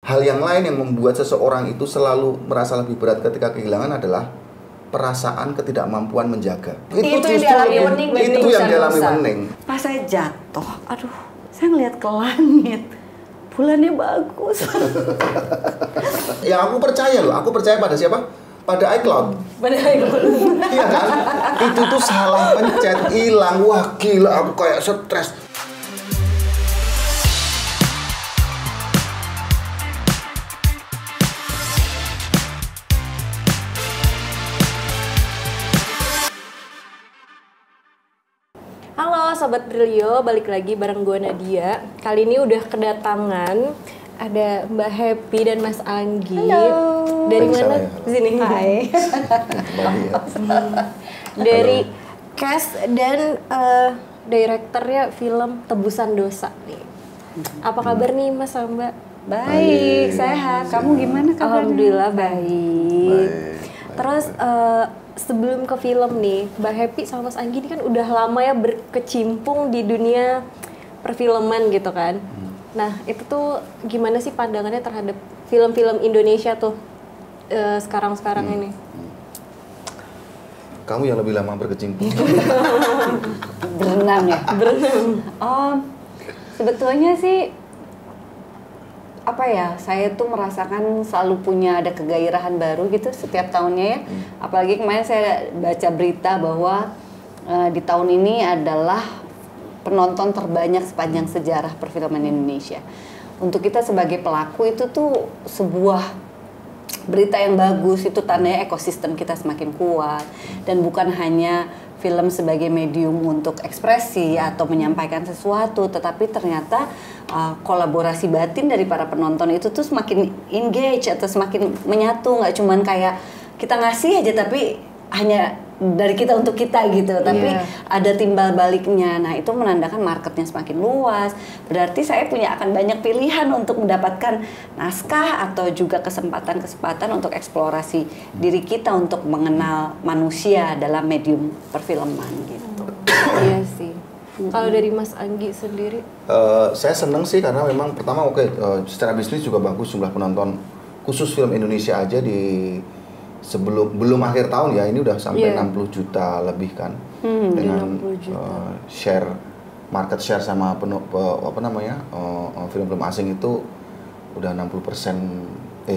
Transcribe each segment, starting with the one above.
hal yang lain yang membuat seseorang itu selalu merasa lebih berat ketika kehilangan adalah perasaan ketidakmampuan menjaga. Itu yang dialami Wening. Itu yang dialami Wening. Pas saya jatuh, aduh, saya ngeliat ke langit, bulannya bagus. Ya aku percaya loh, aku percaya pada siapa? Pada iCloud. Iya kan? Itu tuh salah pencet, hilang. Wah gila, aku kayak stres. Halo Sobat Brilio, balik lagi bareng gue Nadia. Kali ini udah kedatangan ada Mbak Happy dan Mas Anggi. Halo. Dari Baik, mana? saya. Sini. Hai. Kembali ya. Dari cast dan direkturnya film Tebusan Dosa nih. Apa kabar nih Mas sama Mbak? Baik, sehat. Kamu gimana kabarnya? Alhamdulillah baik. Baik. Terus sebelum ke film nih, Mbak Happy sama Mas Anggi ini kan udah lama ya berkecimpung di dunia perfilman gitu kan. Nah, itu tuh gimana sih pandangannya terhadap film-film Indonesia tuh sekarang-sekarang ini? Kamu yang lebih lama berkecimpung. Berenang ya? Berenang. Sebetulnya sih apa ya, saya tuh merasakan selalu punya ada kegairahan baru gitu setiap tahunnya ya. Apalagi kemarin saya baca berita bahwa di tahun ini adalah penonton terbanyak sepanjang sejarah perfilman Indonesia. Untuk kita sebagai pelaku itu tuh sebuah berita yang bagus, itu tandanya ekosistem kita semakin kuat. Dan bukan hanya film sebagai medium untuk ekspresi atau menyampaikan sesuatu, tetapi ternyata kolaborasi batin dari para penonton itu tuh semakin engage atau semakin menyatu, nggak cuman kayak kita ngasih aja tapi hanya dari kita untuk kita gitu, tapi ada timbal baliknya. Nah, itu menandakan marketnya semakin luas. Berarti saya akan banyak pilihan untuk mendapatkan naskah atau juga kesempatan-kesempatan untuk eksplorasi diri kita untuk mengenal manusia dalam medium perfilman gitu. Iya sih. Kalau dari Mas Anggi sendiri? Saya seneng sih karena memang pertama secara bisnis juga bagus, jumlah penonton khusus film Indonesia aja di belum akhir tahun ya, ini udah sampai 60 juta lebih kan, dengan market share sama film-film asing itu udah 60%,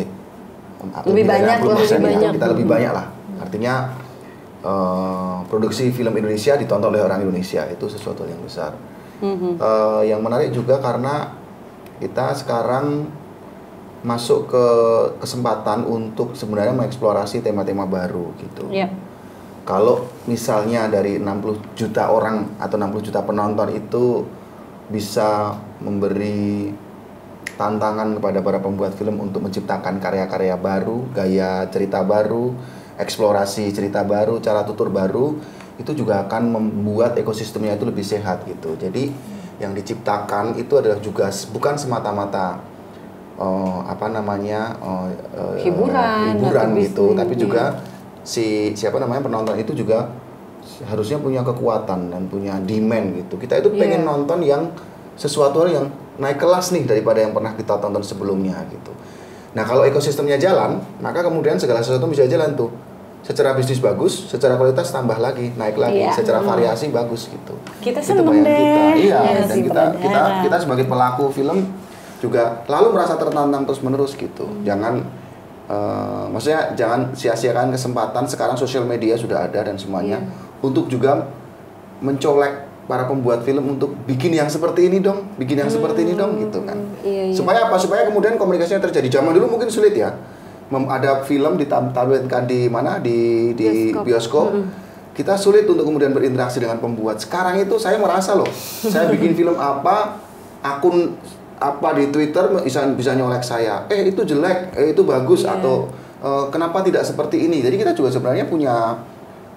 lebih banyak ya, kita lebih banyak lah. Artinya produksi film Indonesia ditonton oleh orang Indonesia, itu sesuatu yang besar. Yang menarik juga karena kita sekarang masuk ke kesempatan untuk sebenarnya mengeksplorasi tema-tema baru gitu. Kalau misalnya dari 60 juta orang atau 60 juta penonton itu bisa memberi tantangan kepada para pembuat film untuk menciptakan karya-karya baru, gaya cerita baru, eksplorasi cerita baru, cara tutur baru, itu juga akan membuat ekosistemnya itu lebih sehat gitu. Jadi yang diciptakan itu adalah juga bukan semata-mata hiburan gitu, tapi juga penonton itu juga harusnya punya kekuatan dan punya demand gitu. Kita itu pengen nonton yang sesuatu yang naik kelas nih daripada yang pernah kita tonton sebelumnya gitu. Nah, kalau ekosistemnya jalan, maka kemudian segala sesuatu bisa jalan tuh. Secara bisnis bagus, secara kualitas tambah lagi, naik lagi, secara variasi bagus gitu. Kita seneng deh. Iya, dan kita sebagai pelaku film juga lalu merasa tertantang terus-menerus gitu. Maksudnya jangan sia-siakan kesempatan. Sekarang sosial media sudah ada dan semuanya untuk juga mencolek para pembuat film untuk bikin yang seperti ini dong, seperti ini dong gitu kan. Supaya apa? Supaya kemudian komunikasinya terjadi. Zaman dulu mungkin sulit ya. Ada film ditampilkan di mana di bioskop. Kita sulit untuk kemudian berinteraksi dengan pembuat. Sekarang itu saya merasa loh, saya bikin film apa, akun apa di Twitter bisa nyolek saya, itu jelek, itu bagus, atau kenapa tidak seperti ini. Jadi kita juga sebenarnya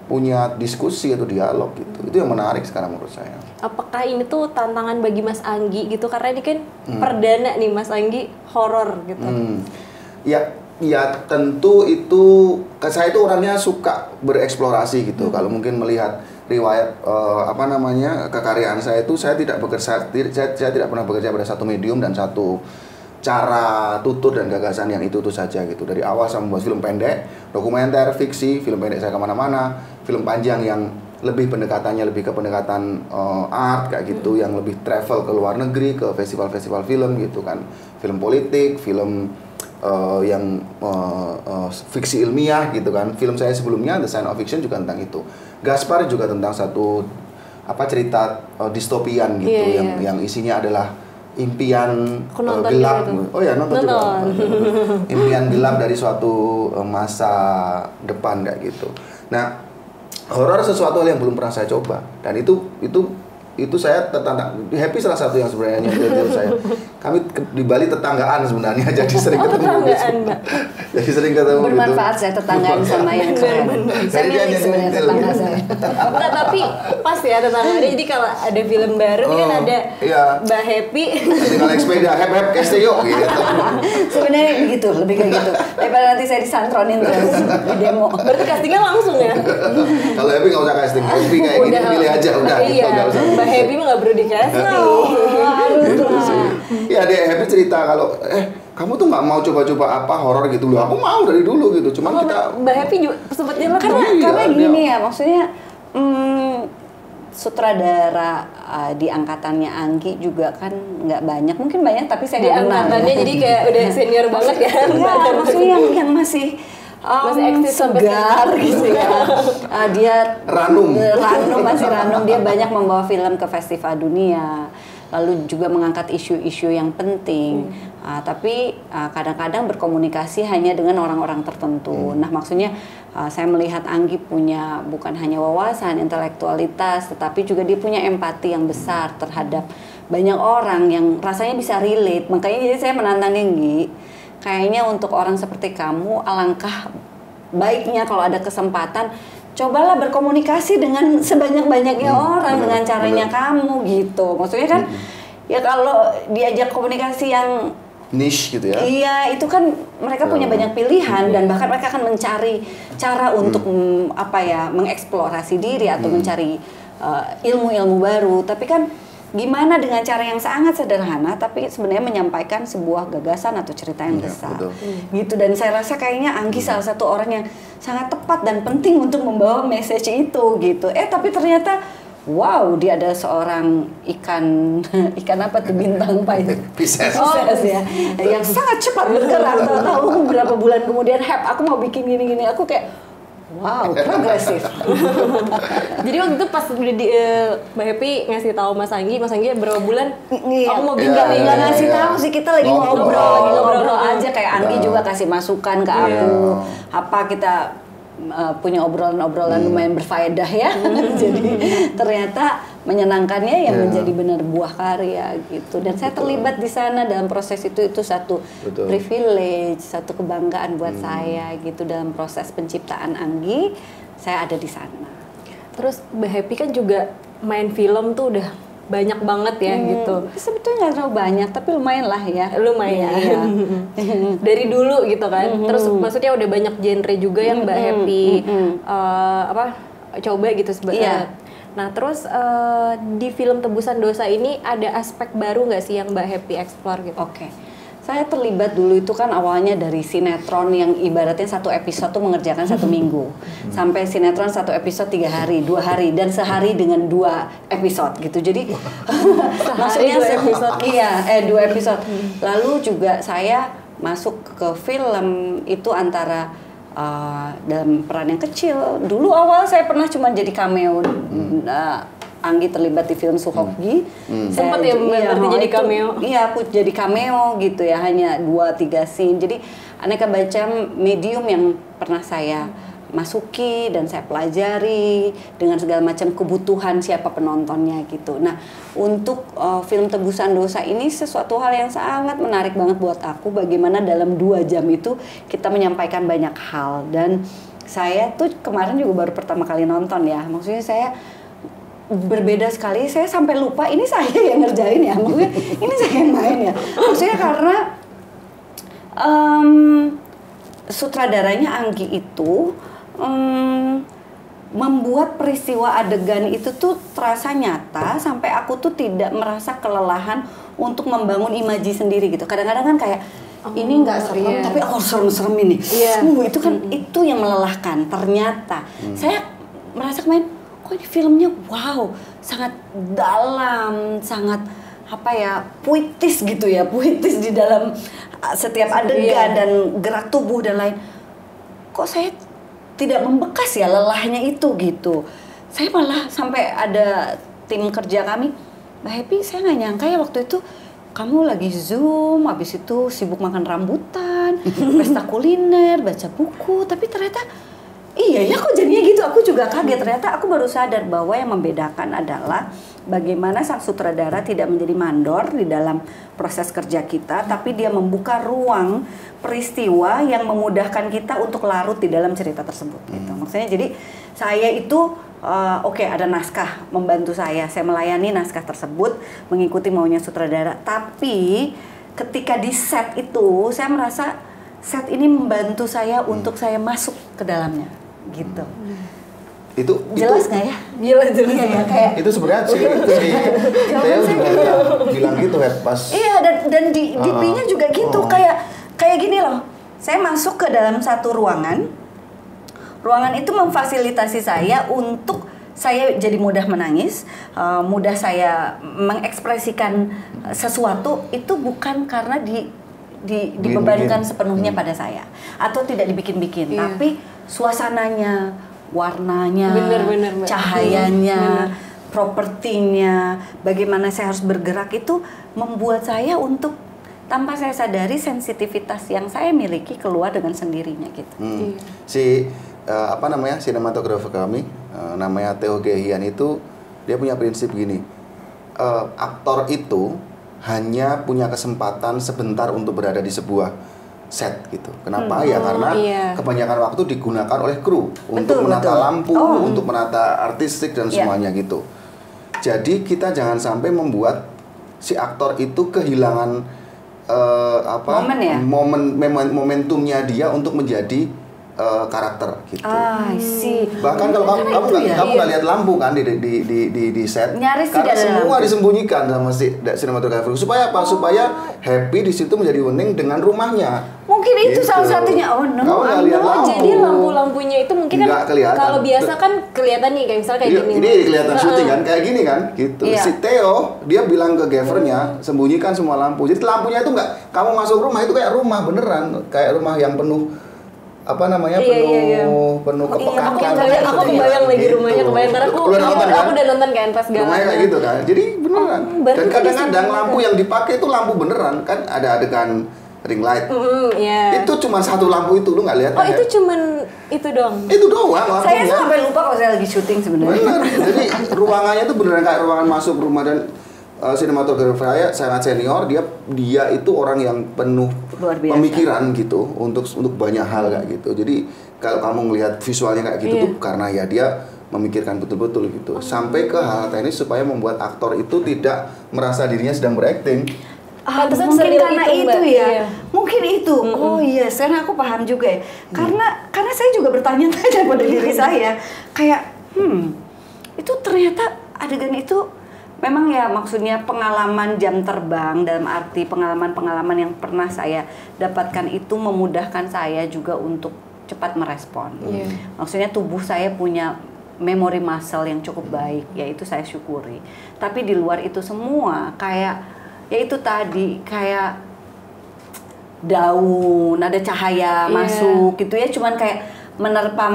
punya diskusi atau dialog gitu. Itu yang menarik sekarang menurut saya. Apakah ini tuh tantangan bagi Mas Anggi gitu, karena ini kan perdana nih Mas Anggi horor gitu. Ya tentu itu, saya itu orangnya suka bereksplorasi gitu. Kalau mungkin melihat riwayat kekaryaan saya itu, saya tidak pernah bekerja pada satu medium dan satu cara tutur dan gagasan yang itu saja gitu. Dari awal saya membuat film pendek, dokumenter, fiksi, film pendek saya kemana-mana, film panjang yang lebih pendekatannya lebih ke pendekatan art kayak gitu, yang lebih travel ke luar negeri, ke festival-festival film gitu kan, film politik, film yang fiksi ilmiah gitu kan. Film saya sebelumnya The Science of Fiction juga tentang itu. Gaspar juga tentang satu cerita distopian gitu, yang isinya adalah impian gelap. Oh ya, nonton juga. Impian gelap dari suatu masa depan kayak gitu. Nah, horor sesuatu hal yang belum pernah saya coba, dan itu saya tertantang. Happy salah satu yang sebenarnya nyintil saya. Kami di Bali tetanggaan sebenarnya, jadi sering ketemu gitu. Jadi sering ketemu. Bermanfaat saya tetanggaan sama yang keren. Saya milih sebenarnya tetangga saya. Enggak, tapi pas ya tetangganya. Jadi kalau ada film baru ini kan ada Mbak Happy. Tinggal naik sepeda, hep casting yuk gitu. Sebenarnya begitu, lebih kayak gitu. Daripada nanti saya disantronin terus di demo. Berarti castingnya langsung ya? Kalau Happy nggak usah casting, Happy kayak gini pilih aja udah. Iya, gitu, Mbak Happy mah nggak perlu di casting. Iya, dia Happy cerita kalau kamu tuh nggak mau coba-coba apa horor gitu loh. Aku mau dari dulu gitu. Cuman kita Mbak Happy juga sempat bilang karena gini ya, maksudnya sutradara di angkatannya Anggi juga kan nggak banyak, mungkin banyak tapi saya nggak kenal. Angkatannya jadi kayak udah senior banget ya. Iya, maksudnya yang masih eksis segar gitu ya. Dia Ranum masih ranum. Dia banyak membawa film ke festival dunia, lalu juga mengangkat isu-isu yang penting. Tapi kadang-kadang berkomunikasi hanya dengan orang-orang tertentu. Nah, maksudnya saya melihat Anggi punya bukan hanya wawasan, intelektualitas, tetapi juga dia punya empati yang besar terhadap banyak orang yang rasanya bisa relate. Makanya jadi saya menantang Anggi, kayaknya untuk orang seperti kamu alangkah baiknya kalau ada kesempatan cobalah berkomunikasi dengan sebanyak-banyaknya orang dengan caranya kamu gitu. Maksudnya kan ya kalau diajak komunikasi yang niche gitu ya. Iya, itu kan mereka punya banyak pilihan dan bahkan mereka akan mencari cara untuk mengeksplorasi diri atau mencari ilmu-ilmu baru. Tapi kan gimana dengan cara yang sangat sederhana tapi sebenarnya menyampaikan sebuah gagasan atau cerita yang besar. Gitu, dan saya rasa kayaknya Anggi salah satu orang yang sangat tepat dan penting untuk membawa message itu gitu. Tapi ternyata wow, dia ada seorang ikan apa tuh, bintang apa itu? Pisces ya. Yang sangat cepat bergerak. Tahu berapa bulan kemudian aku mau bikin gini-gini. Aku kayak wow, progresif. Jadi waktu itu pas udah Mbak Happy ngasih tahu Mas Anggi berapa bulan? Aku mau bikin nggak ngasih tahu sih, kita lagi ngobrol aja kayak Anggi juga kasih masukan ke aku. Apa kita punya obrolan-obrolan lumayan berfaedah ya. Jadi ternyata menyenangkannya yang menjadi benar buah karya gitu. Dan saya terlibat di sana dalam proses itu satu privilege, satu kebanggaan buat saya gitu dalam proses penciptaan Anggi. Saya ada di sana. Terus Mbak Happy kan juga main film tuh udah banyak banget ya gitu. Sebetulnya nggak terlalu banyak, tapi lumayan lah ya. Lumayan. Iya. Dari dulu gitu kan. Terus maksudnya udah banyak genre juga yang Mbak Happy coba gitu sebenarnya. Nah terus di film Tebusan Dosa ini ada aspek baru nggak sih yang Mbak Happy explore gitu? Oke. Saya terlibat dulu itu kan awalnya dari sinetron yang ibaratnya satu episode tuh mengerjakan 1 minggu. Sampai sinetron 1 episode 3 hari, 2 hari, dan sehari dengan 2 episode gitu. Jadi maksudnya 2 episode. 2 episode. Lalu juga saya masuk ke film itu antara dalam peran yang kecil. Dulu awal saya pernah cuma jadi cameo. Anggi terlibat di film Suhokgi. Sempat ya berarti jadi cameo. Iya, aku jadi cameo gitu ya, hanya 2-3 scene. Jadi aneka macam medium yang pernah saya masuki dan saya pelajari dengan segala macam kebutuhan siapa penontonnya gitu. Nah, untuk film Tebusan Dosa ini sesuatu hal yang sangat menarik banget buat aku, bagaimana dalam 2 jam itu kita menyampaikan banyak hal. Dan saya tuh kemarin juga baru pertama kali nonton ya, maksudnya saya berbeda sekali, saya sampai lupa ini saya yang ngerjain ya, maksudnya ini saya yang main ya, maksudnya karena sutradaranya Anggi itu membuat peristiwa adegan itu tuh terasa nyata sampai aku tuh tidak merasa kelelahan untuk membangun imaji sendiri gitu. Kadang-kadang kan kayak ini nggak serem, tapi aku harus serem-serem ini. Itu kan itu yang melelahkan. Ternyata saya merasa kemarin, kok ini filmnya wow, sangat dalam, sangat apa ya, puitis gitu ya, puitis di dalam setiap adegan dan gerak tubuh dan lain. Kok saya tidak membekas ya lelahnya itu gitu. Saya malah sampai ada tim kerja kami, Mbak Happy, saya nggak nyangka ya waktu itu kamu lagi Zoom, habis itu sibuk makan rambutan, pesta kuliner, baca buku, tapi ternyata iya ya kok jadinya gitu. Aku juga kaget, ternyata aku baru sadar bahwa yang membedakan adalah bagaimana sang sutradara tidak menjadi mandor di dalam proses kerja kita, tapi dia membuka ruang peristiwa yang memudahkan kita untuk larut di dalam cerita tersebut. Gitu. Maksudnya jadi saya itu oke, ada naskah membantu saya melayani naskah tersebut, mengikuti maunya sutradara. Tapi ketika di set itu, saya merasa set ini membantu saya untuk saya masuk ke dalamnya, gitu. Itu jelas nggak ya? Jelas ya, kayak itu sebenarnya si Theo juga bilang gitu ya pas. Iya, dan di DP-nya juga gitu, kayak gini loh. Saya masuk ke dalam satu ruangan. Ruangan itu memfasilitasi saya untuk saya jadi mudah menangis, mudah saya mengekspresikan sesuatu itu bukan karena dibebankan sepenuhnya pada saya atau tidak dibikin-bikin, tapi suasananya, warnanya, cahayanya, propertinya, bagaimana saya harus bergerak itu membuat saya untuk tanpa saya sadari sensitivitas yang saya miliki keluar dengan sendirinya gitu. Sinematografer kami namanya Theo Gehian itu dia punya prinsip gini, aktor itu hanya punya kesempatan sebentar untuk berada di sebuah set gitu. Kenapa? Ya karena kebanyakan waktu digunakan oleh kru untuk menata lampu, untuk menata artistik dan semuanya gitu. Jadi kita jangan sampai membuat si aktor itu kehilangan momentumnya dia untuk menjadi karakter gitu. Bahkan kalau kamu nggak lihat lampu kan di set, nyaris karena tidak semua disembunyikan sama si sinematografer. Supaya apa? Supaya Happy di situ menjadi unik dengan rumahnya. Mungkin itu salah satunya. Jadi lampu-lampunya itu mungkin kan kalau biasa kan kelihatan nih, kayak misalnya kayak gini. Ini kelihatan syuting kan, kayak gini kan, gitu. Si Theo dia bilang ke Gavernya, sembunyikan semua lampu. Jadi lampunya itu nggak, kamu masuk rumah itu kayak rumah beneran, kayak rumah yang penuh penuh kepekatan. Aku kebayang lagi rumahnya, karena aku udah nonton kan pas segala. Rumahnya kayak gitu kan, jadi beneran. Dan kadang-kadang lampu yang dipakai itu lampu beneran kan, ada adegan ring light. Itu cuma satu lampu itu, lu nggak lihat? Itu cuman itu doang. Itu doang lampunya. Saya sampai lupa kalau saya lagi syuting sebenarnya. Benar. Jadi ruangannya itu beneran kayak ruangan masuk rumah. Dan sinematografer saya sangat senior, dia itu orang yang penuh pemikiran gitu untuk banyak hal kayak gitu. Jadi kalau kamu ngelihat visualnya kayak gitu tuh karena ya dia memikirkan betul-betul gitu. Sampai ke hal teknis supaya membuat aktor itu tidak merasa dirinya sedang berakting. Mungkin karena itu ya. Mungkin itu. Oh iya, sekarang aku paham juga ya. Karena saya juga bertanya-tanya pada diri saya, kayak itu ternyata adegan itu memang ya, maksudnya pengalaman jam terbang, dalam arti pengalaman-pengalaman yang pernah saya dapatkan itu memudahkan saya juga untuk cepat merespon. Maksudnya tubuh saya punya memori muscle yang cukup baik, yaitu saya syukuri. Tapi di luar itu semua kayak ya itu tadi, kayak daun, ada cahaya masuk gitu ya, cuman kayak menerpa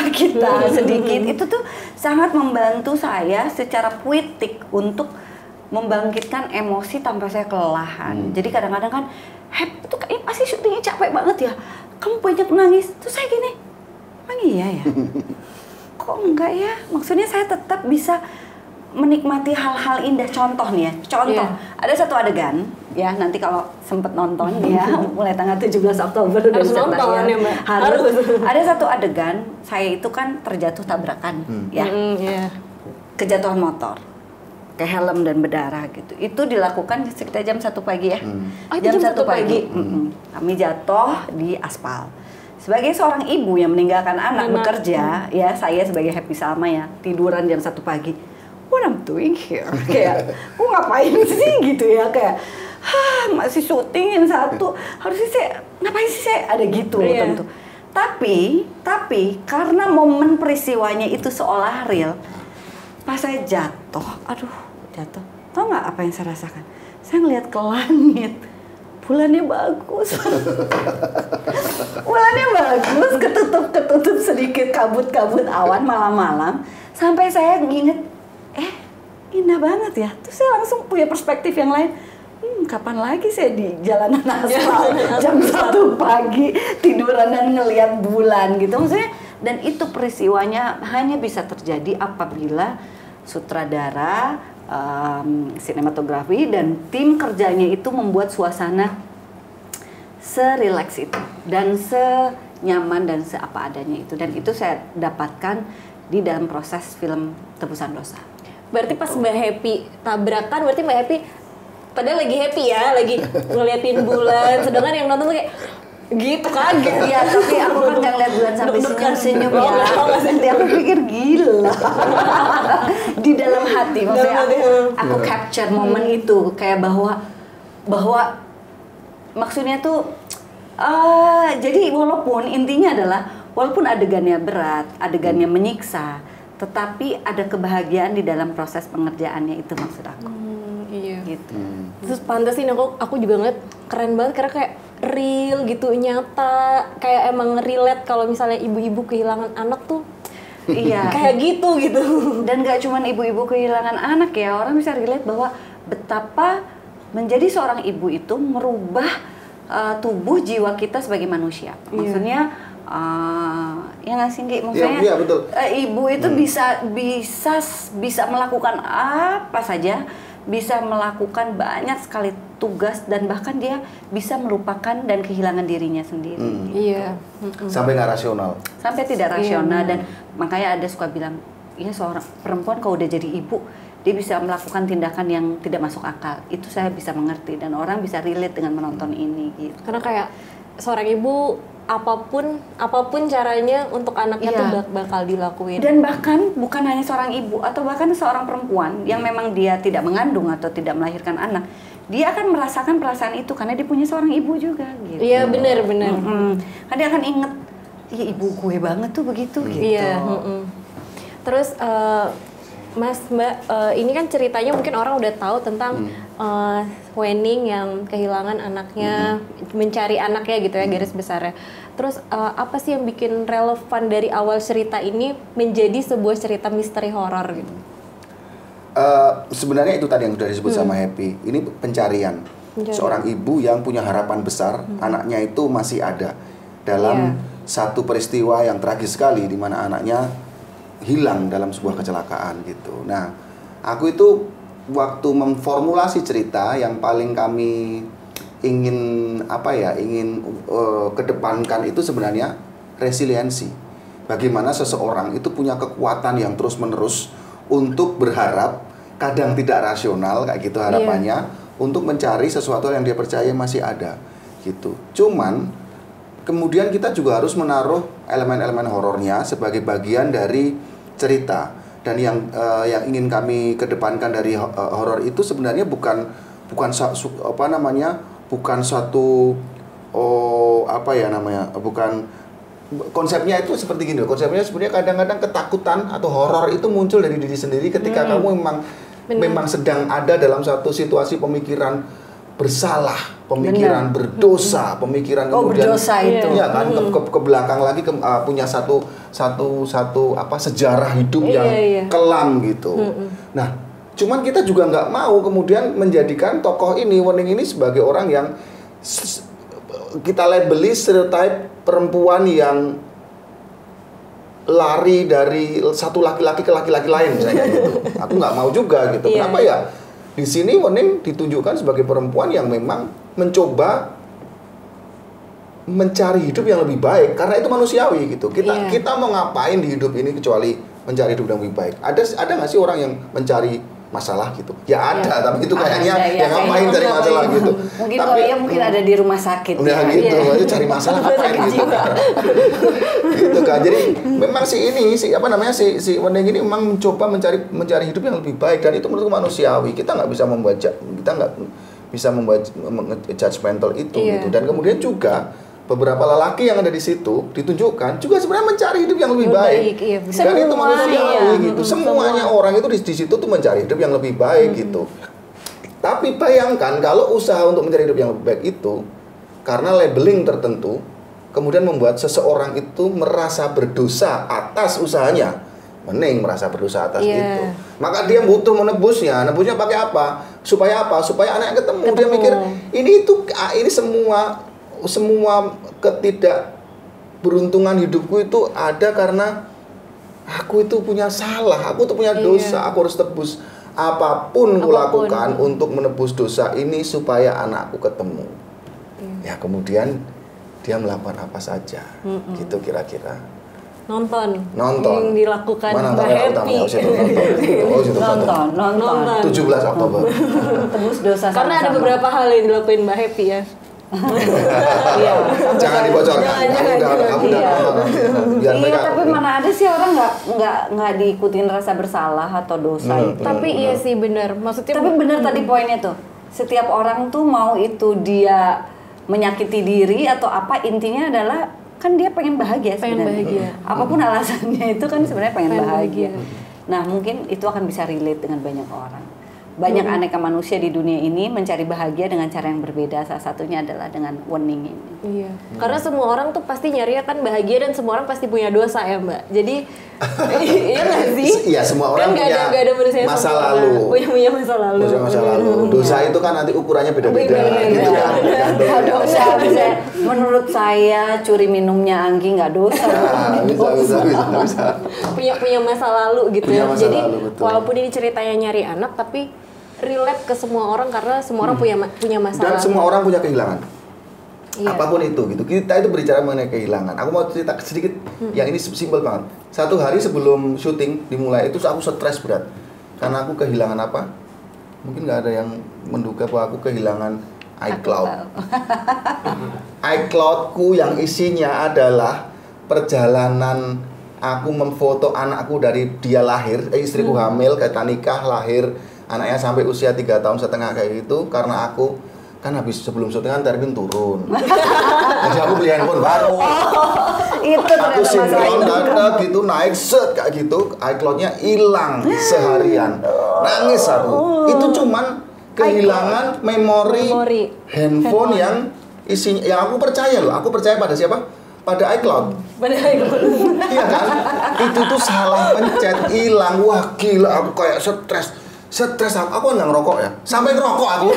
kita sedikit. Itu tuh sangat membantu saya secara puitik untuk membangkitkan emosi tanpa saya kelelahan. Jadi kadang-kadang kan, itu kayaknya pasti syutingnya capek banget ya, kamu banyak nangis. Terus saya gini, emang iya ya? Kok enggak ya? Maksudnya saya tetap bisa menikmati hal-hal indah. Contoh nih ya, ada satu adegan ya, nanti kalau sempet nonton ya, mulai tanggal 17 Oktober udah harus nonton ya Mbak. Harus. Ada satu adegan saya itu kan terjatuh tabrakan ya, kejatuhan motor, ke helm dan berdarah gitu. Itu dilakukan sekitar jam 1 pagi ya. Jam 1 pagi. Kami jatuh di aspal. Sebagai seorang ibu yang meninggalkan anak bekerja ya, saya sebagai Happy Salma ya, tiduran jam 1 pagi. Waduh, doing here? Kayak, aku ngapain sih gitu ya, kayak masih syuting yang satu, harusnya saya ngapain sih saya ada gitu loh tentu. Tapi karena momen peristiwanya itu seolah real, pas saya jatuh, tau nggak apa yang saya rasakan? Saya ngeliat ke langit, bulannya bagus, bulannya bagus, ketutup sedikit kabut-kabut awan malam-malam, sampai saya nginget, indah banget ya. Terus saya langsung punya perspektif yang lain. Kapan lagi saya di jalanan aspal jam 1 pagi tiduran dan ngelihat bulan gitu, maksudnya. Dan itu peristiwanya hanya bisa terjadi apabila sutradara, sinematografi dan tim kerjanya itu membuat suasana serileks itu dan senyaman dan seapa adanya itu. Dan itu saya dapatkan di dalam proses film Tebusan Dosa. Berarti pas Mbak Happy tabrakan, berarti Mbak Happy padahal lagi happy ya, lagi ngeliatin bulan, sedangkan yang nonton tuh kayak gitu kaget. Iya, tapi aku kan gak ngeliat bulan sampai senyum ya. Nanti aku pikir gila. Di dalam hati, maksudnya aku capture momen itu, kayak bahwa maksudnya tuh jadi walaupun intinya adalah walaupun adegannya berat, adegannya menyiksa, tetapi ada kebahagiaan di dalam proses pengerjaannya, itu maksud aku. Iya. Gitu. Terus pantesin aku juga ngeliat keren banget karena kayak real gitu, nyata, kayak emang relate kalau misalnya ibu-ibu kehilangan anak tuh. Iya. Kayak gitu. Dan gak cuma ibu-ibu kehilangan anak ya, orang bisa relate bahwa betapa menjadi seorang ibu itu merubah tubuh jiwa kita sebagai manusia. Maksudnya ya nggak sih, maksudnya iya, betul. Ibu itu bisa melakukan apa saja, bisa melakukan banyak sekali tugas, dan bahkan dia bisa melupakan dan kehilangan dirinya sendiri. Iya. Sampai nggak rasional. Sampai tidak rasional. Dan makanya ada suka bilang, ya seorang perempuan kalau udah jadi ibu, dia bisa melakukan tindakan yang tidak masuk akal. Itu saya bisa mengerti dan orang bisa relate dengan menonton ini gitu. Karena kayak seorang ibu apapun caranya untuk anaknya tuh bakal dilakuin. Dan bahkan bukan hanya seorang ibu atau bahkan seorang perempuan yang memang dia tidak mengandung atau tidak melahirkan anak, dia akan merasakan perasaan itu karena dia punya seorang ibu juga gitu. Iya, benar. Kan dia akan inget, ya ibu gue banget tuh begitu gitu. Iya. Terus Mas, Mbak, ini kan ceritanya mungkin orang udah tahu tentang Wening yang kehilangan anaknya, mencari anaknya gitu ya, garis besarnya. Terus apa sih yang bikin relevan dari awal cerita ini menjadi sebuah cerita misteri horor gitu? Sebenarnya itu tadi yang sudah disebut sama Happy. Ini pencarian. Seorang ibu yang punya harapan besar, anaknya itu masih ada dalam satu peristiwa yang tragis sekali, di mana anaknya hilang dalam sebuah kecelakaan gitu. Nah, aku itu waktu memformulasi cerita yang paling kami ingin kedepankan itu sebenarnya resiliensi. Bagaimana seseorang itu punya kekuatan yang terus-menerus untuk berharap, kadang tidak rasional kayak gitu harapannya, untuk mencari sesuatu yang dia percaya masih ada gitu. Cuman kemudian kita juga harus menaruh elemen-elemen horornya sebagai bagian dari cerita. Dan yang ingin kami kedepankan dari horor itu sebenarnya bukan konsepnya itu seperti gini. Konsepnya sebenarnya kadang-kadang ketakutan atau horor itu muncul dari diri sendiri ketika kamu memang sedang ada dalam satu situasi pemikiran bersalah, pemikiran berdosa, pemikiran kemudian berdosa itu. Ya kan ke belakang lagi punya satu sejarah hidup yang kelam gitu. Nah, cuman kita juga nggak mau kemudian menjadikan tokoh ini, Wening ini sebagai orang yang kita labeli stereotype perempuan yang lari dari satu laki-laki ke laki-laki lain misalnya gitu. Aku nggak mau juga gitu. Kenapa ya? Di sini Wening ditunjukkan sebagai perempuan yang memang mencoba mencari hidup yang lebih baik karena itu manusiawi gitu. Kita mau ngapain di hidup ini kecuali mencari hidup yang lebih baik. Ada nggak sih orang yang mencari masalah gitu. Ya ada, tapi itu kayaknya Ada, ya ngapain cari masalah gitu. Mungkin Tapi, kalau ya mungkin ada di rumah sakit. Nah gitu, aja cari masalah ngapain gitu. Gitu kan. Jadi memang si Wening ini memang mencoba mencari hidup yang lebih baik, dan itu menurutku manusiawi. Kita nggak bisa membuat judgmental itu gitu. Dan kemudian juga beberapa lelaki yang ada di situ ditunjukkan juga sebenarnya mencari hidup yang lebih baik. Iya, Dan itu manusiawi gitu. Semuanya orang itu di situ tuh mencari hidup yang lebih baik gitu. Tapi bayangkan kalau usaha untuk mencari hidup yang lebih baik itu karena labeling tertentu kemudian membuat seseorang itu merasa berdosa atas usahanya. Wening merasa berdosa atas itu. Maka dia butuh menebusnya. Nebusnya pakai apa? Supaya apa? Supaya anaknya ketemu. Dia mikir ini semua ketidakberuntungan hidupku itu ada karena aku itu punya salah, aku tuh punya dosa, aku harus tebus apapun kulakukan untuk menebus dosa ini supaya anakku ketemu. Ya kemudian dia melakukan apa saja, gitu kira-kira. Nonton yang dilakukan Mbak Happy. Nonton 17 Oktober. Tebus dosa Karena ada beberapa hal yang dilakuin Mbak Happy ya. Iya. Jangan dibocorkan. Kamu udah nonton. Iya, tapi mana ada sih orang nggak diikutin rasa bersalah atau dosa itu. Tapi iya sih benar. Maksudnya Tapi benar tadi poinnya tuh. Setiap orang tuh mau itu dia menyakiti diri atau apa, intinya adalah kan dia pengen bahagia sebenarnya. Apapun alasannya itu kan sebenarnya pengen bahagia. Nah, mungkin itu akan bisa relate dengan banyak orang. Banyak aneka manusia di dunia ini mencari bahagia dengan cara yang berbeda. Salah satunya adalah dengan Wening ini. Iya. Karena semua orang tuh pasti nyari kan bahagia, dan semua orang pasti punya dosa ya, Mbak. Jadi iya nggak sih? Iya, semua orang kan punya masa lalu. Punya masa lalu. Punya masa lalu. Dosa itu kan nanti ukurannya beda-beda. Gitu kan. Dosa bisa. Menurut saya curi minumnya Anggi nggak dosa. Bisa. Punya masa lalu gitu ya. Masa Jadi lalu, betul. walaupun ini ceritanya nyari anak, tapi relate ke semua orang karena semua orang punya masalah. Dan semua orang punya kehilangan. Iya. Apapun itu gitu. Kita itu berbicara mengenai kehilangan. Aku mau cerita sedikit yang ini simpel banget. Satu hari sebelum syuting dimulai itu aku stres berat. Karena aku kehilangan apa? Mungkin nggak ada yang menduga bahwa aku kehilangan iCloud. iCloudku yang isinya adalah perjalanan aku memfoto anakku dari dia lahir, istriku hamil, kita nikah, lahir, anaknya sampai usia 3,5 tahun kayak gitu. Karena aku kan habis sebelum syutingan Termin turun. Jadi aku beli handphone baru. Itu Aku sinkron data gitu naik set kayak gitu, iCloud-nya hilang seharian. Nangis aku. Itu cuman kehilangan memori handphone yang isinya, yang aku percaya loh. Aku percaya pada siapa? Pada iCloud. Iya kan? Itu tuh salah pencet, hilang. Wah gila, aku kayak stres aku nggak ngerokok ya, sampai ngerokok aku.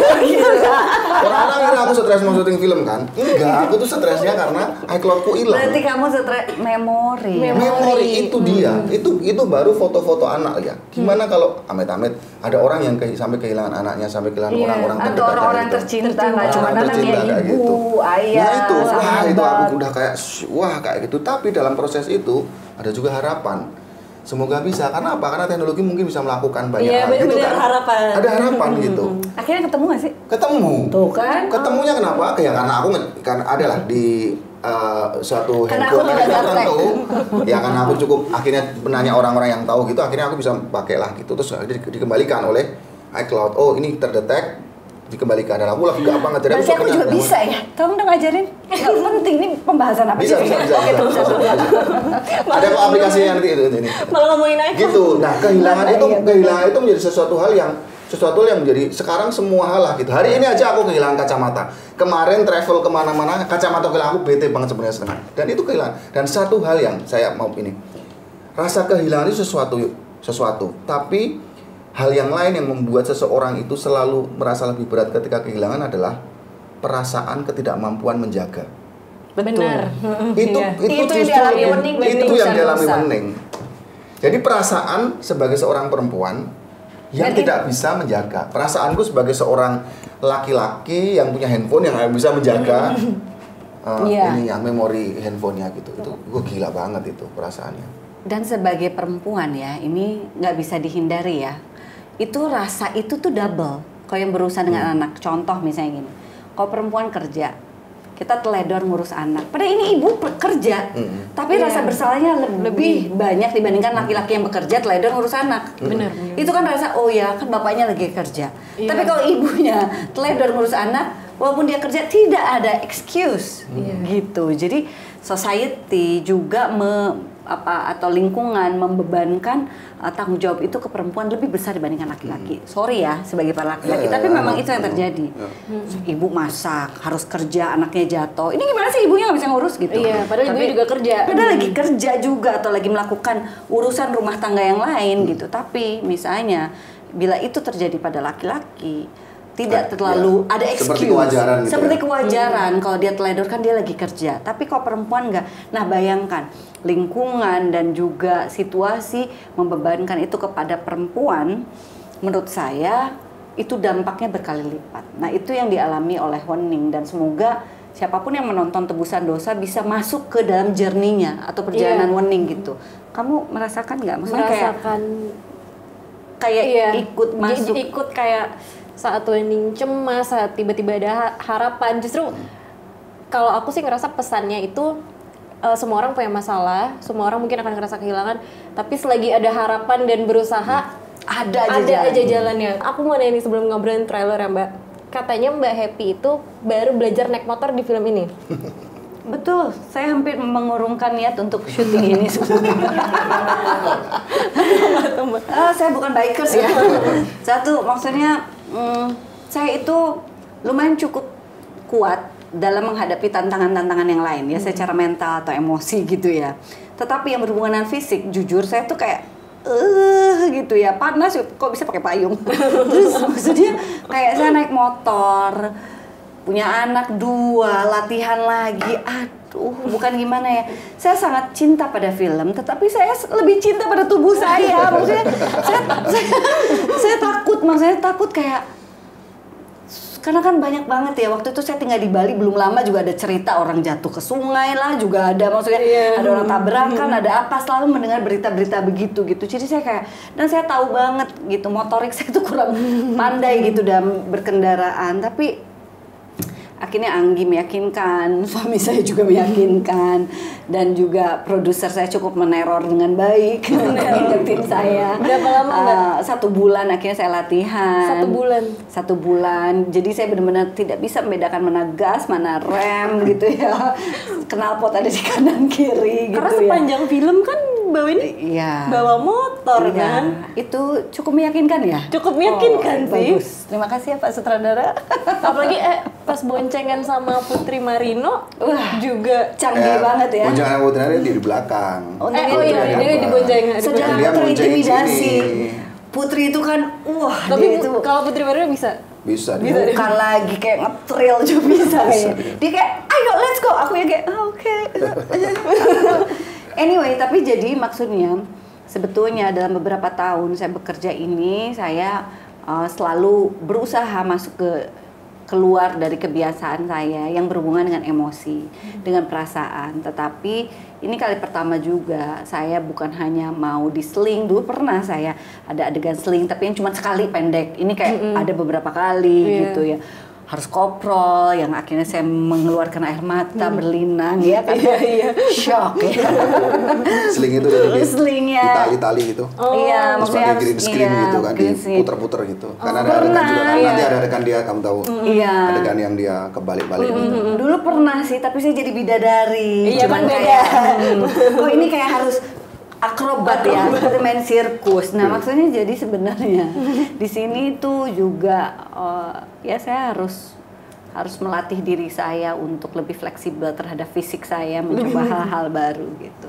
Orang-orang kira aku stres mau syuting film kan? Enggak, aku tuh stresnya karena iCloudku hilang. Berarti kamu stres memori. Memori itu dia, itu baru foto-foto anak ya. Gimana kalau amit-amit ada orang yang sampai kehilangan anaknya, sampai kehilangan orang-orang atau terdekat, orang tercinta, nggak cuma orang tercinta anaknya, kayak ibu, gitu. ayah, Nah itu, itu aku sahabat. udah kayak gitu. Tapi dalam proses itu ada juga harapan. Semoga bisa, karena apa? Karena teknologi mungkin bisa melakukan banyak hal gitu kan. Ada harapan gitu. Akhirnya ketemu nggak sih? Ketemu. Tuh kan. Ketemunya kenapa? Ya karena aku kan ada lah di suatu Karena aku handphone tidak tertentu. Ya karena aku cukup akhirnya menanya orang-orang yang tahu gitu, akhirnya aku bisa pakai lah gitu. Terus dikembalikan oleh iCloud. Oh, ini terdetek, dikembalikan. Dan aku lagi apa ngajarin. Berarti aku juga bisa ya? Tolong dong ngajarin. Nggak penting, ini pembahasan apa Bisa. Ada kok aplikasinya nanti itu ini. Malah ngomongin iPhone. Gitu. Nah, kehilangan itu menjadi sesuatu hal yang menjadi sekarang semua hal lah gitu. Hari ini aja aku kehilangan kacamata. Kemarin travel kemana-mana, kacamata kehilangan, aku bete banget sebenarnya setengah. Dan itu kehilangan. Dan satu hal yang saya mau ini, rasa kehilangan itu sesuatu. Tapi hal yang lain yang membuat seseorang itu selalu merasa lebih berat ketika kehilangan adalah perasaan ketidakmampuan menjaga. Benar. Itu yang dialami Wening. Jadi perasaan sebagai seorang perempuan yang tidak bisa menjaga. Perasaanku sebagai seorang laki-laki yang punya handphone yang bisa menjaga ini yang memori handphonenya gitu. Itu gue gila banget itu perasaannya. Dan sebagai perempuan ya, ini nggak bisa dihindari ya. itu rasa itu tuh double. Kalau yang berurusan dengan anak, contoh misalnya gini, kalau perempuan kerja, kita teledor ngurus anak. Padahal ini ibu kerja, tapi rasa bersalahnya lebih banyak dibandingkan laki-laki yang bekerja teledor ngurus anak. Benar. Itu kan rasa, oh ya kan bapaknya lagi kerja. Tapi kalau ibunya teledor ngurus anak, walaupun dia kerja tidak ada excuse, gitu. Jadi society juga atau lingkungan membebankan tanggung jawab itu ke perempuan lebih besar dibandingkan laki-laki. Sorry ya sebagai para laki-laki, tapi memang itu yang terjadi. Ibu masak, harus kerja, anaknya jatuh. Ini gimana sih ibunya nggak bisa ngurus gitu? Iya, padahal ibunya juga kerja. Padahal lagi kerja juga atau lagi melakukan urusan rumah tangga yang lain gitu. Tapi misalnya bila itu terjadi pada laki-laki, tidak terlalu ada excuse. Seperti kewajaran gitu. Seperti kewajaran kalau dia teledor kan dia lagi kerja. Tapi kalau perempuan nggak. Nah bayangkan lingkungan dan juga situasi membebankan itu kepada perempuan. Menurut saya itu dampaknya berkali lipat. Nah itu yang dialami oleh Wening dan semoga siapapun yang menonton Tebusan Dosa bisa masuk ke dalam journey-nya atau perjalanan Wening gitu. Kamu merasakan nggak? Maksudnya kayak ikut masuk. Ikut kayak saat Wening cemas, saat tiba-tiba ada harapan. Justru kalau aku sih ngerasa pesannya itu semua orang punya masalah, semua orang mungkin akan ngerasa kehilangan, tapi selagi ada harapan dan berusaha, ada aja jalannya. Aku mau nanya nih sebelum ngobrolin trailer ya Mbak, katanya Mbak Happy itu baru belajar naik motor di film ini. Betul, saya hampir mengurungkan niat untuk syuting ini. Saya bukan bikers ya. Satu, maksudnya saya itu lumayan cukup kuat dalam menghadapi tantangan-tantangan yang lain ya, secara mental atau emosi gitu ya. Tetapi yang berhubungan dengan fisik, jujur saya tuh kayak gitu ya, panas kok bisa pakai payung. Terus maksudnya kayak saya naik motor, punya anak 2, latihan lagi, aduh bukan gimana ya. Saya sangat cinta pada film, tetapi saya lebih cinta pada tubuh saya. Maksudnya saya takut, maksudnya takut kayak, karena kan banyak banget ya, waktu itu saya tinggal di Bali belum lama juga ada cerita orang jatuh ke sungai lah, juga ada maksudnya ada orang tabrakan, ada apa, selalu mendengar berita-berita begitu gitu. Jadi saya kayak, dan saya tahu banget gitu, motorik saya tuh kurang pandai gitu dalam berkendaraan, tapi akhirnya Anggi meyakinkan, suami saya juga meyakinkan, dan juga produser saya cukup meneror dengan baik ngingetin saya. Berapa lama Mbak? 1 bulan akhirnya saya latihan. 1 bulan? 1 bulan, jadi saya benar-benar tidak bisa membedakan mana gas, mana rem gitu ya. Knalpot ada di kanan kiri gitu. Karena sepanjang film kan bawa motor kan? Itu cukup meyakinkan ya? Cukup meyakinkan sih. Bagus. Terima kasih ya Pak Sutradara. Apalagi pas boncengan sama Putri Marino, juga canggih banget ya. Boncengan Putri Marino di belakang. Dia diboncengin. Sedang terintimidasi. Putri itu kan, tapi kalau Putri Marino bisa? Bisa. Bukan lagi kayak nge-trail juga bisa ya. Dia kayak, ayo let's go. Aku yang kayak, oke. Anyway, tapi jadi maksudnya sebetulnya dalam beberapa tahun saya bekerja ini, saya selalu berusaha masuk keluar dari kebiasaan saya yang berhubungan dengan emosi, dengan perasaan. Tetapi ini kali pertama juga saya bukan hanya mau diseling. Dulu pernah saya ada adegan seling, tapi yang cuma sekali pendek. Ini kayak ada beberapa kali gitu ya. Harus koprol, yang akhirnya saya mengeluarkan air mata berlinang ya karena shock ya. Seling itu dari selingnya tali gitu. Iya, maksudnya green screen gitu kan, diputer-puter gitu. Karena ada adegan juga kan, nanti ada adegan dia, kamu tahu. Adegan yang dia kebalik-balik gitu. Dulu pernah sih, tapi saya jadi bidadari. Iya, cuman kayak kok ini kayak harus akrobat ya, seperti main sirkus. Nah, maksudnya jadi sebenarnya di sini tuh juga ya saya harus melatih diri saya untuk lebih fleksibel terhadap fisik saya, mencoba hal-hal baru gitu.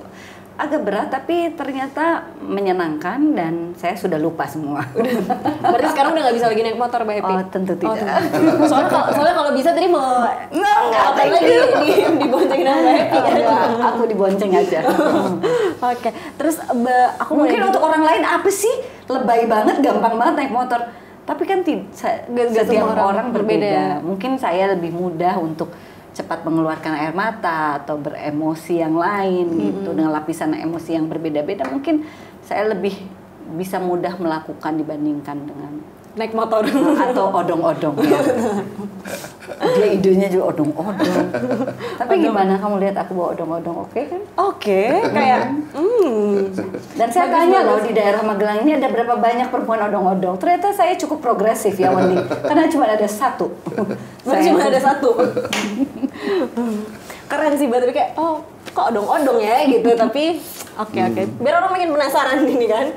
Agak berat tapi ternyata menyenangkan dan saya sudah lupa semua. Berarti sekarang udah nggak bisa lagi naik motor, Mbak Happy? Oh, tentu tidak. Soalnya kalau bisa tadi mau nggak lagi diboncengin sama Mbak Happy. Aku dibonceng aja. Oke, terus aku mungkin untuk orang lain apa sih lebay banget, gampang banget naik motor. Tapi kan setiap orang berbeda. Mungkin saya lebih mudah untuk cepat mengeluarkan air mata atau beremosi yang lain gitu, dengan lapisan emosi yang berbeda-beda. Mungkin saya lebih bisa mudah melakukan dibandingkan dengan naik motor atau odong-odong ya. Dia idenya juga odong-odong. Tapi gimana kamu lihat aku bawa odong-odong, oke kan? Oke, kayak Dan saya tanya loh di daerah Magelang ini ada berapa banyak perempuan odong-odong. Ternyata saya cukup progresif ya Wendy, karena cuma ada satu. cuma ada satu. Keren sih, tapi kayak kok odong-odong ya gitu, tapi oke. Biar orang makin penasaran ini kan.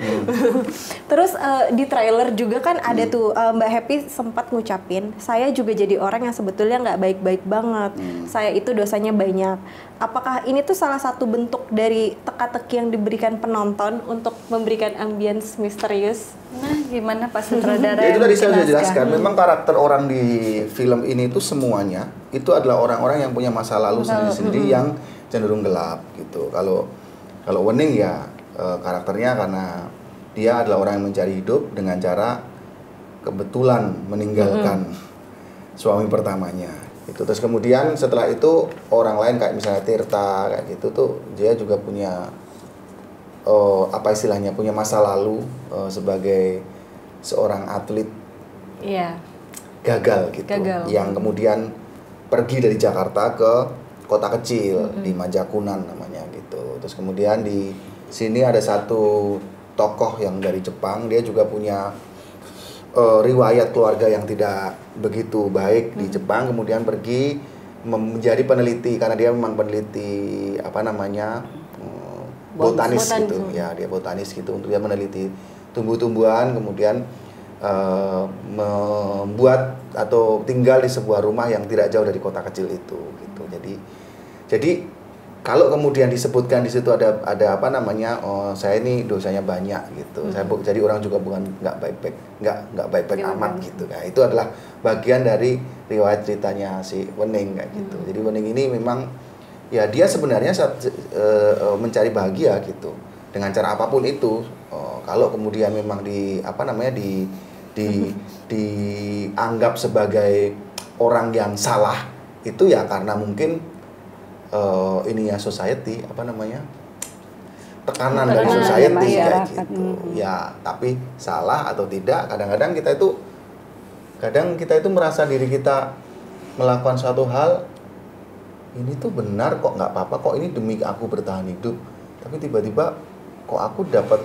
Terus di trailer juga kan ada tuh Mbak Happy sempat ngucapin, saya juga jadi orang yang sebetulnya nggak baik-baik banget. Saya itu dosanya banyak. Apakah ini tuh salah satu bentuk dari teka-teki yang diberikan penonton untuk memberikan ambience misterius? Nah, gimana Pak Sutradara? Ya, itu tadi saya sudah jelaskan. Memang karakter orang di film ini itu semuanya itu adalah orang-orang yang punya masa lalu sendiri-sendiri yang cenderung gelap gitu. Kalau Wening ya karakternya karena dia adalah orang yang mencari hidup dengan cara kebetulan meninggalkan suami pertamanya. Itu terus kemudian setelah itu orang lain kayak misalnya Tirta kayak gitu tuh dia juga punya apa istilahnya punya masa lalu sebagai seorang atlet gagal gitu yang kemudian pergi dari Jakarta ke kota kecil di Majakunan namanya gitu. Terus kemudian di sini ada satu tokoh yang dari Jepang, dia juga punya riwayat keluarga yang tidak begitu baik di Jepang, kemudian pergi menjadi peneliti karena dia memang peneliti botanis gitu ya, dia botanis gitu, untuk dia meneliti tumbuh-tumbuhan, kemudian membuat atau tinggal di sebuah rumah yang tidak jauh dari kota kecil itu gitu. Jadi kalau kemudian disebutkan di situ ada saya ini dosanya banyak gitu. Jadi orang juga bukan nggak baik-baik amat gitu. Nah, itu adalah bagian dari riwayat ceritanya si Wening kayak gitu. Jadi Wening ini memang ya dia sebenarnya mencari bahagia gitu dengan cara apapun itu. Kalau kemudian memang dianggap sebagai orang yang salah itu ya karena mungkin ininya society tekanan dari society kayak gitu ya. Tapi salah atau tidak kadang kita itu merasa diri kita melakukan suatu hal ini tuh benar kok, nggak apa-apa kok, ini demi aku bertahan hidup, tapi tiba-tiba kok aku dapat